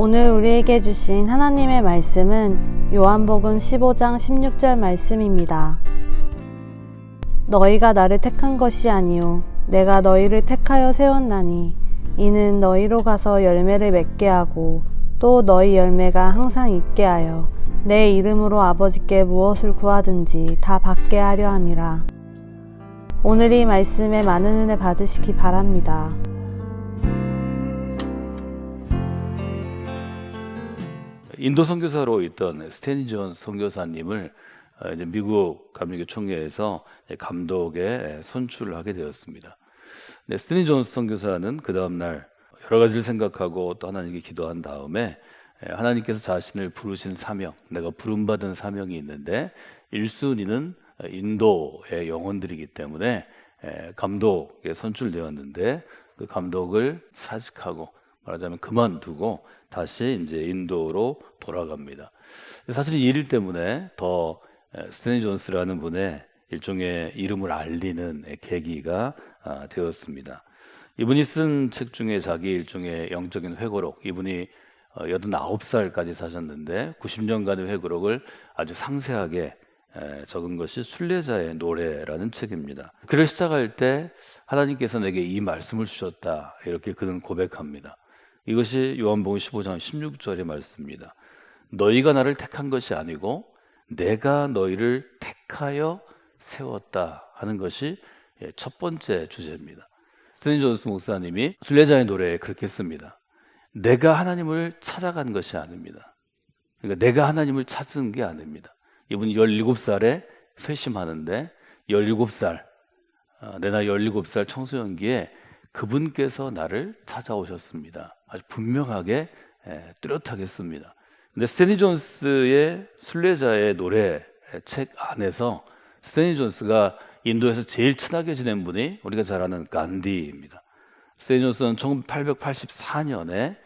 오늘 우리에게 주신 하나님의 말씀은 요한복음 15장 16절 말씀입니다. 너희가 나를 택한 것이 아니요 내가 너희를 택하여 세웠나니 이는 너희로 가서 열매를 맺게 하고 또 너희 열매가 항상 있게 하여 내 이름으로 아버지께 무엇을 구하든지 다 받게 하려 함이라. 오늘 이 말씀에 많은 은혜 받으시기 바랍니다. 인도 선교사로 있던 스탠리 존스 선교사님을 이제 미국 감리교 총회에서 감독에 선출을 하게 되었습니다. 스탠리 존스 선교사는 그 다음 날 여러 가지를 생각하고 또 하나님께 기도한 다음에 하나님께서 자신을 부르신 사명, 내가 부름받은 사명이 있는데 1순위는 인도의 영혼들이기 때문에 감독에 선출되었는데 그 감독을 사직하고 말하자면 그만두고 다시 이제 인도로 돌아갑니다. 사실 이 일 때문에 더 스탠리 존스라는 분의 일종의 이름을 알리는 계기가 되었습니다. 이분이 쓴 책 중에 자기 일종의 영적인 회고록, 이분이 89살까지 사셨는데 90년간의 회고록을 아주 상세하게 적은 것이 순례자의 노래라는 책입니다. 글을 시작할 때 하나님께서 내게 이 말씀을 주셨다, 이렇게 그는 고백합니다. 이것이 요한복음 15장 16절의 말씀입니다. 너희가 나를 택한 것이 아니고 내가 너희를 택하여 세웠다 하는 것이 첫 번째 주제입니다. 스탠리 존스 목사님이 순례자의 노래에 그렇게 씁니다. 내가 하나님을 찾아간 것이 아닙니다. 그러니까 내가 하나님을 찾은 게 아닙니다. 이분이 17살에 회심하는데 17살, 내 나이 17살 청소년기에 그분께서 나를 찾아오셨습니다. 아주 분명하게 뚜렷하게 씁니다. 근데 스탠리 존스의 순례자의 노래 책 안에서 스탠리 존스가 인도에서 제일 친하게 지낸 분이 우리가 잘 아는 간디입니다. 스탠리 존스는 1884년에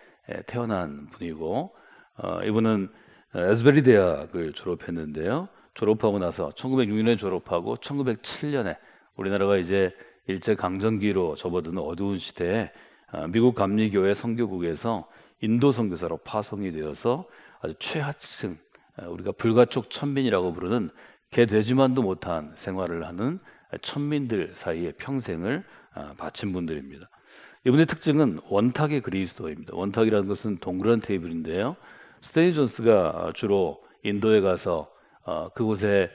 태어난 분이고 이분은 에스베리 대학을 졸업했는데요. 졸업하고 나서 1906년에 졸업하고 1907년에 우리나라가 이제 일제강점기로 접어드는 어두운 시대에 미국 감리교회 선교국에서 인도 선교사로 파송이 되어서 아주 최하층, 우리가 불가촉 천민이라고 부르는 개되지만도 못한 생활을 하는 천민들 사이에 평생을 바친 분들입니다. 이분의 특징은 원탁의 그리스도입니다. 원탁이라는 것은 동그란 테이블인데요. 스탠리 존스가 주로 인도에 가서 그곳에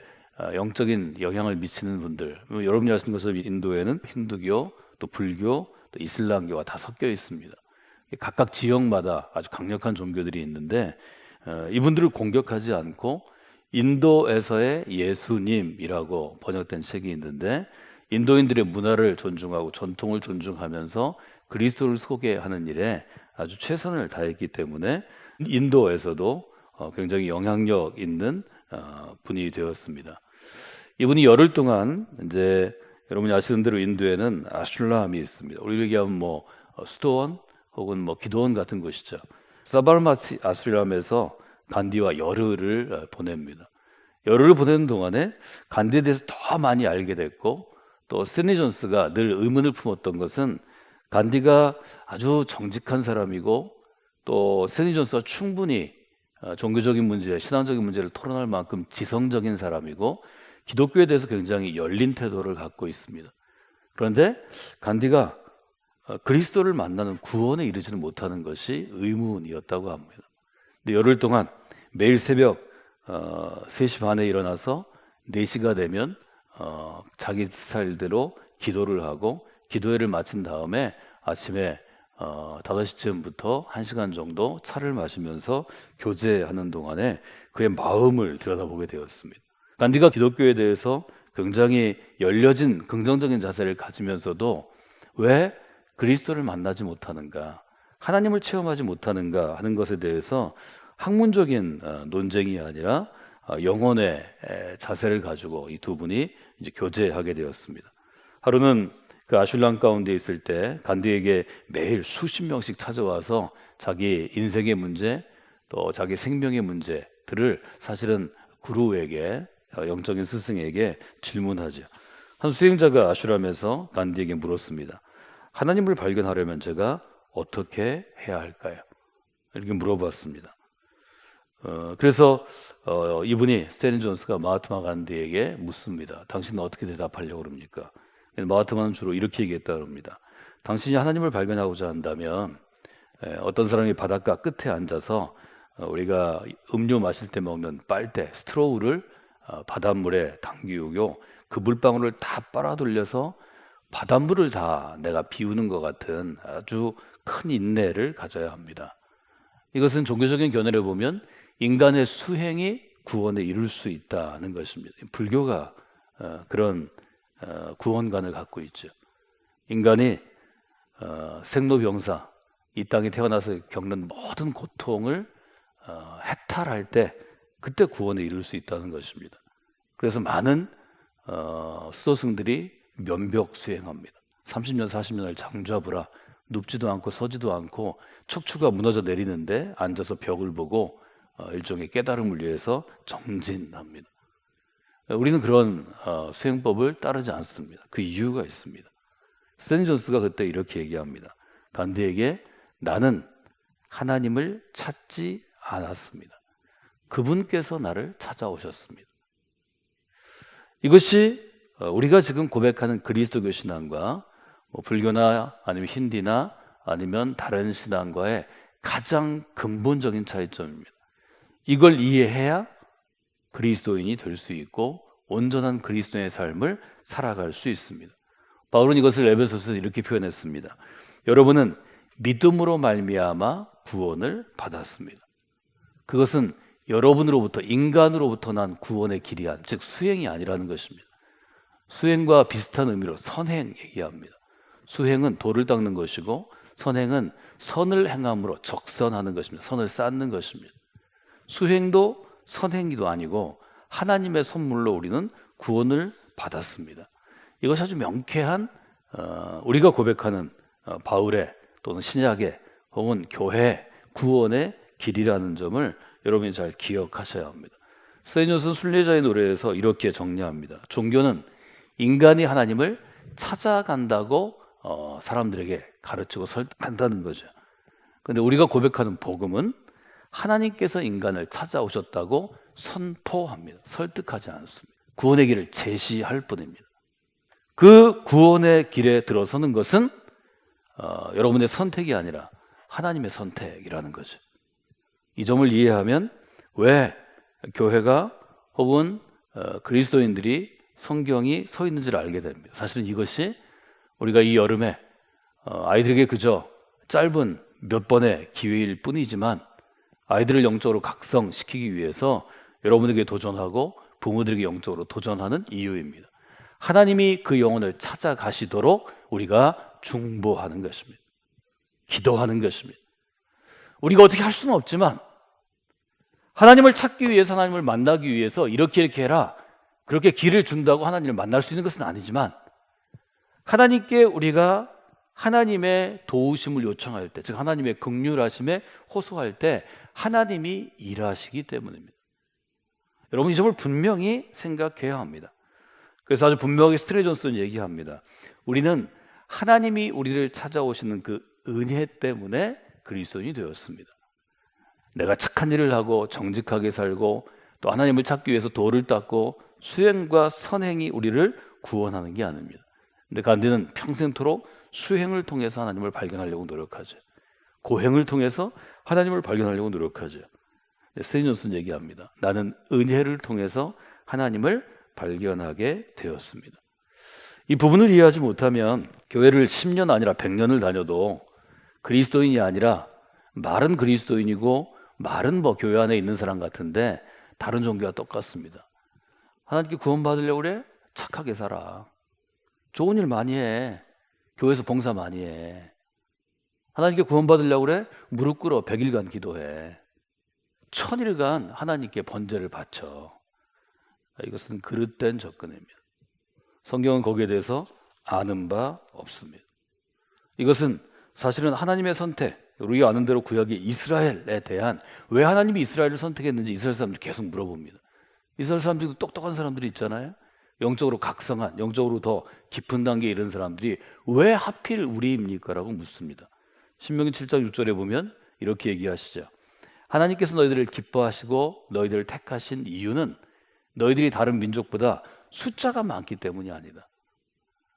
영적인 영향을 미치는 분들, 여러분이 아시는 것처럼 인도에는 힌두교, 또 불교, 또 이슬람교가 다 섞여 있습니다. 각각 지역마다 아주 강력한 종교들이 있는데 이분들을 공격하지 않고 인도에서의 예수님이라고 번역된 책이 있는데 인도인들의 문화를 존중하고 전통을 존중하면서 그리스도를 소개하는 일에 아주 최선을 다했기 때문에 인도에서도 굉장히 영향력 있는 분이 되었습니다. 이분이 열흘 동안 이제 여러분이 아시는 대로 인도에는 아슐람이 있습니다. 우리 얘기하면 뭐 수도원 혹은 뭐 기도원 같은 곳이죠. 사바르마치 아슐람에서 간디와 열흘을 보냅니다. 열흘을 보내는 동안에 간디에 대해서 더 많이 알게 됐고 또 스탠리 존스가 늘 의문을 품었던 것은 간디가 아주 정직한 사람이고 또 스탠리 존스가 충분히 종교적인 문제, 신앙적인 문제를 토론할 만큼 지성적인 사람이고 기독교에 대해서 굉장히 열린 태도를 갖고 있습니다. 그런데 간디가 그리스도를 만나는 구원에 이르지는 못하는 것이 의문이었다고 합니다. 근데 열흘 동안 매일 새벽 3시 반에 일어나서 4시가 되면 자기 스타일대로 기도를 하고 기도회를 마친 다음에 아침에 5시쯤부터 1시간 정도 차를 마시면서 교제하는 동안에 그의 마음을 들여다보게 되었습니다. 간디가 기독교에 대해서 굉장히 열려진 긍정적인 자세를 가지면서도 왜 그리스도를 만나지 못하는가, 하나님을 체험하지 못하는가 하는 것에 대해서 학문적인 논쟁이 아니라 영혼의 자세를 가지고 이 두 분이 이제 교제하게 되었습니다. 하루는 그 아슐람 가운데 있을 때 간디에게 매일 수십 명씩 찾아와서 자기 인생의 문제 또 자기 생명의 문제들을 사실은 구루에게 영적인 스승에게 질문하죠. 한 수행자가 아슐람에서 간디에게 물었습니다. 하나님을 발견하려면 제가 어떻게 해야 할까요? 이렇게 물어봤습니다. 그래서 이분이 스탠리 존스가 마하트마 간디에게 묻습니다. 당신은 어떻게 대답하려고 그럽니까? 마하트마는 주로 이렇게 얘기했다고 합니다. 당신이 하나님을 발견하고자 한다면 어떤 사람이 바닷가 끝에 앉아서 우리가 음료 마실 때 먹는 빨대, 스트로우를 바닷물에 담기우고 그 물방울을 다 빨아들여서 바닷물을 다 내가 비우는 것 같은 아주 큰 인내를 가져야 합니다. 이것은 종교적인 견해를 보면 인간의 수행이 구원에 이룰 수 있다는 것입니다. 불교가 그런 구원관을 갖고 있죠. 인간이 생로병사, 이 땅에 태어나서 겪는 모든 고통을 해탈할 때 그때 구원에 이룰 수 있다는 것입니다. 그래서 많은 수도승들이 면벽 수행합니다. 30년, 40년을 장좌부라 눕지도 않고 서지도 않고 척추가 무너져 내리는데 앉아서 벽을 보고 일종의 깨달음을 위해서 정진합니다. 우리는 그런 수행법을 따르지 않습니다. 그 이유가 있습니다. 스탠리 존스가 그때 이렇게 얘기합니다. 간디에게 나는 하나님을 찾지 않았습니다. 그분께서 나를 찾아오셨습니다. 이것이 우리가 지금 고백하는 그리스도교 신앙과 불교나 아니면 힌디나 아니면 다른 신앙과의 가장 근본적인 차이점입니다. 이걸 이해해야 그리스도인이 될 수 있고 온전한 그리스도인의 삶을 살아갈 수 있습니다. 바울은 이것을 에베소서에서 이렇게 표현했습니다. 여러분은 믿음으로 말미암아 구원을 받았습니다. 그것은 여러분으로부터, 인간으로부터 난 구원의 길이한, 즉 수행이 아니라는 것입니다. 수행과 비슷한 의미로 선행 얘기합니다. 수행은 돌을 닦는 것이고 선행은 선을 행함으로 적선하는 것입니다. 선을 쌓는 것입니다. 수행도 선행기도 아니고 하나님의 선물로 우리는 구원을 받았습니다. 이것이 아주 명쾌한 우리가 고백하는 바울의 또는 신약의 혹은 교회의 구원의 길이라는 점을 여러분이 잘 기억하셔야 합니다. 스탠리 존슨 순례자의 노래에서 이렇게 정리합니다. 종교는 인간이 하나님을 찾아간다고 사람들에게 가르치고 설득한다는 거죠. 그런데 우리가 고백하는 복음은 하나님께서 인간을 찾아오셨다고 선포합니다. 설득하지 않습니다. 구원의 길을 제시할 뿐입니다. 그 구원의 길에 들어서는 것은 여러분의 선택이 아니라 하나님의 선택이라는 거죠. 이 점을 이해하면 왜 교회가 혹은 그리스도인들이 성경이 서 있는지를 알게 됩니다. 사실은 이것이 우리가 이 여름에 아이들에게 그저 짧은 몇 번의 기회일 뿐이지만 아이들을 영적으로 각성시키기 위해서 여러분에게 도전하고 부모들에게 영적으로 도전하는 이유입니다. 하나님이 그 영혼을 찾아가시도록 우리가 중보하는 것입니다. 기도하는 것입니다. 우리가 어떻게 할 수는 없지만 하나님을 찾기 위해서, 하나님을 만나기 위해서 이렇게 해라, 그렇게 길을 준다고 하나님을 만날 수 있는 것은 아니지만 하나님께 우리가 하나님의 도우심을 요청할 때, 즉 하나님의 긍휼하심에 호소할 때 하나님이 일하시기 때문입니다. 여러분 이 점을 분명히 생각해야 합니다. 그래서 아주 분명히 스탠리 존스는 얘기합니다. 우리는 하나님이 우리를 찾아오시는 그 은혜 때문에 그리스도인이 되었습니다. 내가 착한 일을 하고 정직하게 살고 또 하나님을 찾기 위해서 돌을 닦고 수행과 선행이 우리를 구원하는 게 아닙니다. 근데 간디는 평생토록 수행을 통해서 하나님을 발견하려고 노력하죠. 고행을 통해서 하나님을 발견하려고 노력하죠. 스탠리 존스는 얘기합니다. 나는 은혜를 통해서 하나님을 발견하게 되었습니다. 이 부분을 이해하지 못하면 교회를 10년 아니라 100년을 다녀도 그리스도인이 아니라 말은 그리스도인이고 말은 교회 안에 있는 사람 같은데 다른 종교와 똑같습니다. 하나님께 구원받으려고 그래? 착하게 살아. 좋은 일 많이 해. 교회에서 봉사 많이 해. 하나님께 구원받으려고 그래? 무릎 꿇어 100일간 기도해. 1000일간 하나님께 번제를 바쳐. 이것은 그릇된 접근입니다. 성경은 거기에 대해서 아는 바 없습니다. 이것은 사실은 하나님의 선택, 우리가 아는 대로 구약의 이스라엘에 대한, 왜 하나님이 이스라엘을 선택했는지 이스라엘 사람들이 계속 물어봅니다. 이스라엘 사람들도 똑똑한 사람들이 있잖아요. 영적으로 각성한, 영적으로 더 깊은 단계에 이른 사람들이 왜 하필 우리입니까? 라고 묻습니다. 신명기 7장 6절에 보면 이렇게 얘기하시죠. 하나님께서 너희들을 기뻐하시고 너희들을 택하신 이유는 너희들이 다른 민족보다 숫자가 많기 때문이 아니다.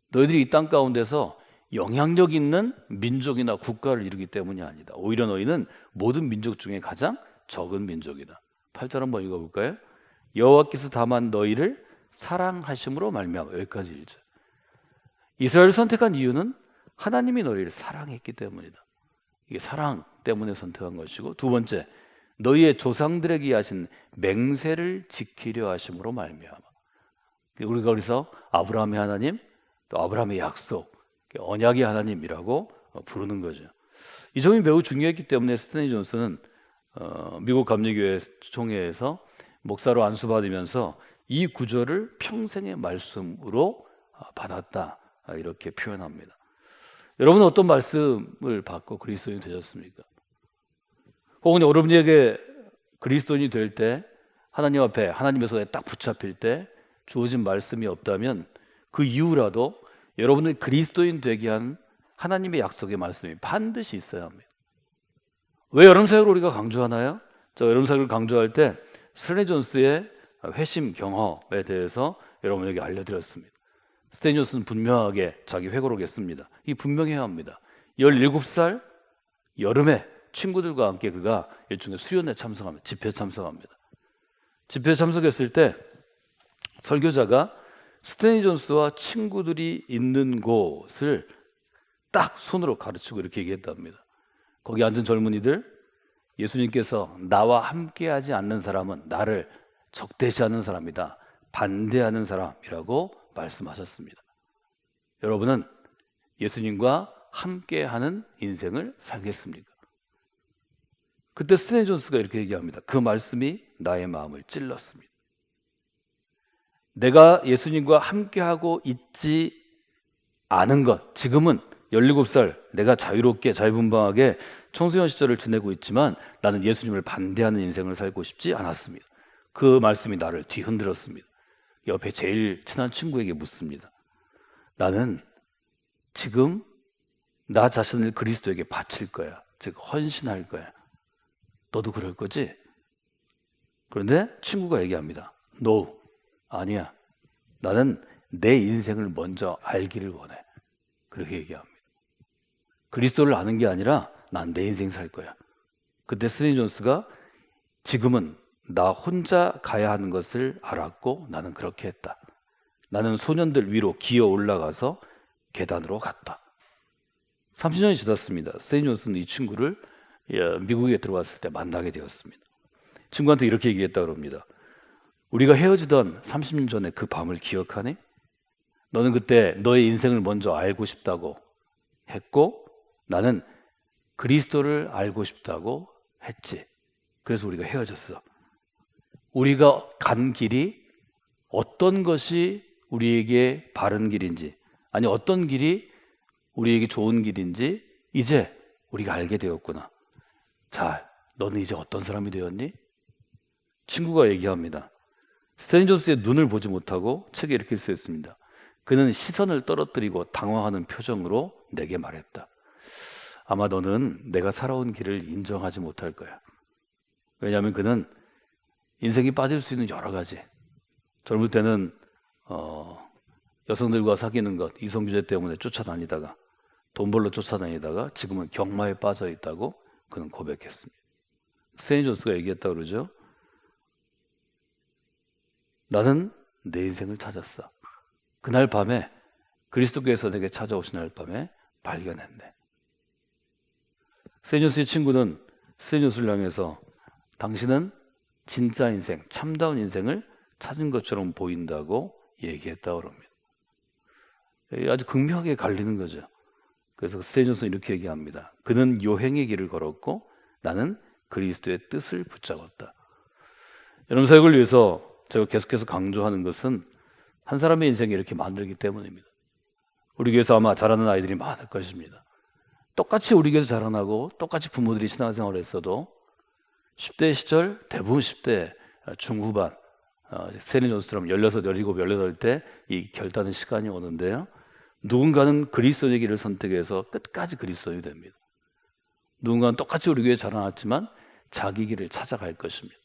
너희들이 이 땅 가운데서 영향력 있는 민족이나 국가를 이루기 때문이 아니다. 오히려 너희는 모든 민족 중에 가장 적은 민족이다. 8절 한번 읽어볼까요? 여호와께서 다만 너희를 사랑하심으로 말미암아. 여기까지 읽죠. 이스라엘을 선택한 이유는 하나님이 너희를 사랑했기 때문이다. 이게 사랑 때문에 선택한 것이고, 두 번째, 너희의 조상들에게 하신 맹세를 지키려 하심으로 말미암아. 우리가 그래서 아브라함의 하나님, 또 아브라함의 약속, 언약의 하나님이라고 부르는 거죠. 이 점이 매우 중요했기 때문에 스탠리 존슨은 미국 감리교회 총회에서 목사로 안수받으면서 이 구절을 평생의 말씀으로 받았다, 이렇게 표현합니다. 여러분은 어떤 말씀을 받고 그리스도인이 되셨습니까? 혹은 여러분에게 그리스도인이 될 때 하나님 앞에, 하나님의 손에 딱 붙잡힐 때 주어진 말씀이 없다면 그 이유라도 여러분을 그리스도인 되게 한 하나님의 약속의 말씀이 반드시 있어야 합니다. 왜 여름 사역을 우리가 강조하나요? 저 여름 사역을 강조할 때 스탠리 존스의 회심 경험에 대해서 여러분에게 알려드렸습니다. 스탠리 존스는 분명하게 자기 회고록에 씁니다. 이 분명해야 합니다. 17살 여름에 친구들과 함께 그가 일종의 수련회 참석합니다. 집회에 참석합니다. 집회에 참석했을 때 설교자가 스탠리 존스와 친구들이 있는 곳을 딱 손으로 가르치고 이렇게 얘기했답니다. 거기 앉은 젊은이들, 예수님께서 나와 함께하지 않는 사람은 나를 적대시하는 사람이다, 반대하는 사람이라고 말씀하셨습니다. 여러분은 예수님과 함께하는 인생을 살겠습니까? 그때 스탠리 존스가 이렇게 얘기합니다. 그 말씀이 나의 마음을 찔렀습니다. 내가 예수님과 함께하고 있지 않은 것, 지금은 17살 내가 자유롭게 자유분방하게 청소년 시절을 지내고 있지만 나는 예수님을 반대하는 인생을 살고 싶지 않았습니다. 그 말씀이 나를 뒤흔들었습니다. 옆에 제일 친한 친구에게 묻습니다. 나는 지금 나 자신을 그리스도에게 바칠 거야. 즉 헌신할 거야. 너도 그럴 거지? 그런데 친구가 얘기합니다. No, 아니야. 나는 내 인생을 먼저 알기를 원해. 그렇게 얘기합니다. 그리스도를 아는 게 아니라 난 내 인생 살 거야. 그때 스탠리 존스가 지금은 나 혼자 가야 하는 것을 알았고 나는 그렇게 했다. 나는 소년들 위로 기어 올라가서 계단으로 갔다. 30년이 지났습니다. 스탠리 존스는 이 친구를 미국에 들어왔을 때 만나게 되었습니다. 친구한테 이렇게 얘기했다고 합니다. 우리가 헤어지던 30년 전에 그 밤을 기억하니? 너는 그때 너의 인생을 먼저 알고 싶다고 했고 나는 그리스도를 알고 싶다고 했지. 그래서 우리가 헤어졌어. 우리가 간 길이 어떤 것이 우리에게 바른 길인지, 아니 어떤 길이 우리에게 좋은 길인지 이제 우리가 알게 되었구나. 자, 너는 이제 어떤 사람이 되었니? 친구가 얘기합니다. 스탠리 존스의 눈을 보지 못하고 책에 이렇게 쓰였습니다. 그는 시선을 떨어뜨리고 당황하는 표정으로 내게 말했다. 아마 너는 내가 살아온 길을 인정하지 못할 거야. 왜냐하면 그는 인생이 빠질 수 있는 여러 가지, 젊을 때는 여성들과 사귀는 것, 이성규제 때문에 쫓아다니다가 돈 벌러 쫓아다니다가 지금은 경마에 빠져 있다고 그는 고백했습니다. 스탠리 존스가 얘기했다고 그러죠. 나는 내 인생을 찾았어. 그날 밤에 그리스도께서 내게 찾아오신 날 밤에 발견했네. 스탠리 존스의 친구는 스탠리 존스를 향해서 당신은 진짜 인생, 참다운 인생을 찾은 것처럼 보인다고 얘기했다고 합니다. 아주 극명하게 갈리는 거죠. 그래서 스탠리 존스는 이렇게 얘기합니다. 그는 요행의 길을 걸었고 나는 그리스도의 뜻을 붙잡았다. 여러분, 사역을 위해서 제가 계속해서 강조하는 것은 한 사람의 인생이 이렇게 만들기 때문입니다. 우리 교회에서 아마 자라는 아이들이 많을 것입니다. 똑같이 우리 교회에서 자라나고 똑같이 부모들이 신앙생활을 했어도 10대 시절, 대부분 10대 중후반, 스탠리 존스처럼 16, 17, 18때 이 결단의 시간이 오는데요. 누군가는 그리스도의 길을 선택해서 끝까지 그리스도인이 됩니다. 누군가는 똑같이 우리 교회에 자라났지만 자기 길을 찾아갈 것입니다.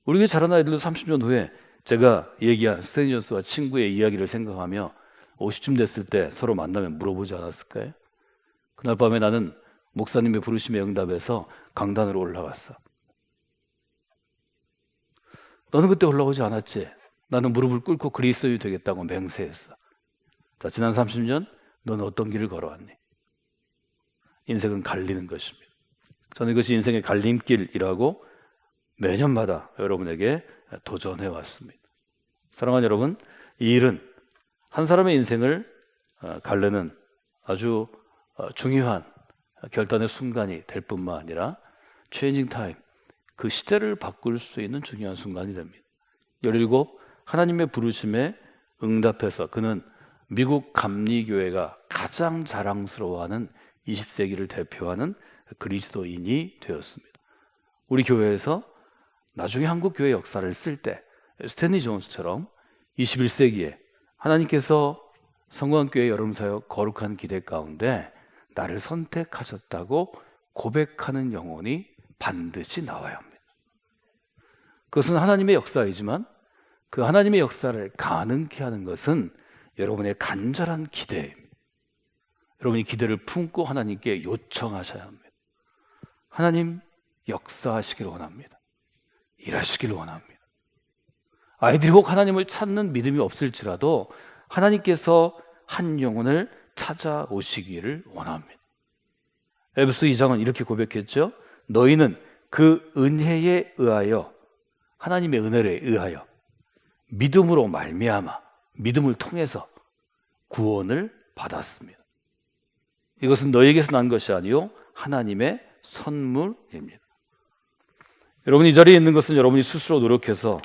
우리 교회 자란 아이들도 30년 후에 제가 얘기한 스탠리 존스와 친구의 이야기를 생각하며 50쯤 됐을 때 서로 만나면 물어보지 않았을까요? 그날 밤에 나는 목사님의 부르심에 응답해서 강단으로 올라갔어. 너는 그때 올라오지 않았지? 나는 무릎을 꿇고 그리스도인이 되겠다고 맹세했어. 자, 지난 30년 너는 어떤 길을 걸어왔니? 인생은 갈리는 것입니다. 저는 이것이 인생의 갈림길이라고 매년마다 여러분에게 도전해 왔습니다. 사랑하는 여러분, 이 일은 한 사람의 인생을 가르는 아주 중요한 결단의 순간이 될 뿐만 아니라 체인징 타임, 그 시대를 바꿀 수 있는 중요한 순간이 됩니다. 17, 하나님의 부르심에 응답해서 그는 미국 감리교회가 가장 자랑스러워하는 20세기를 대표하는 그리스도인이 되었습니다. 우리 교회에서 나중에 한국 교회 역사를 쓸 때 스탠리 존스처럼 21세기에 하나님께서 성광교회 여름사역 거룩한 기대 가운데 나를 선택하셨다고 고백하는 영혼이 반드시 나와야 합니다. 그것은 하나님의 역사이지만 그 하나님의 역사를 가능케 하는 것은 여러분의 간절한 기대입니다. 여러분이 기대를 품고 하나님께 요청하셔야 합니다. 하나님, 역사하시길 원합니다. 일하시길 원합니다. 아이들이 혹 하나님을 찾는 믿음이 없을지라도 하나님께서 한 영혼을 찾아오시기를 원합니다. 에베소 2장은 이렇게 고백했죠. 너희는 그 은혜에 의하여, 하나님의 은혜에 의하여 믿음으로 말미암아, 믿음을 통해서 구원을 받았습니다. 이것은 너희에게서 난 것이 아니요 하나님의 선물입니다. 여러분, 이 자리에 있는 것은 여러분이 스스로 노력해서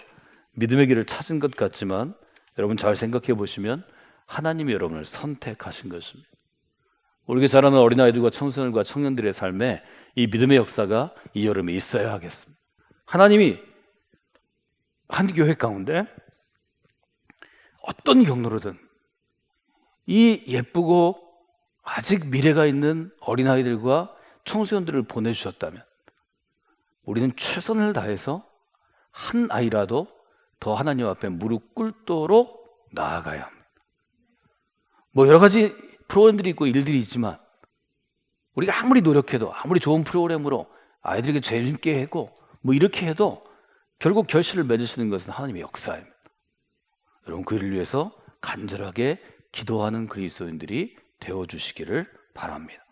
믿음의 길을 찾은 것 같지만 여러분 잘 생각해 보시면 하나님이 여러분을 선택하신 것입니다. 우리에게 자라는 어린아이들과 청소년과 청년들의 삶에 이 믿음의 역사가 이 여름에 있어야 하겠습니다. 하나님이 한 교회 가운데 어떤 경로로든 이 예쁘고 아직 미래가 있는 어린아이들과 청소년들을 보내주셨다면 우리는 최선을 다해서 한 아이라도 더 하나님 앞에 무릎 꿇도록 나아가야 합니다. 뭐 여러 가지 프로그램들이 있고 일들이 있지만 우리가 아무리 노력해도 아무리 좋은 프로그램으로 아이들에게 재밌게 하고 뭐 이렇게 해도 결국 결실을 맺으시는 것은 하나님의 역사입니다. 여러분, 그 일을 위해서 간절하게 기도하는 그리스도인들이 되어주시기를 바랍니다.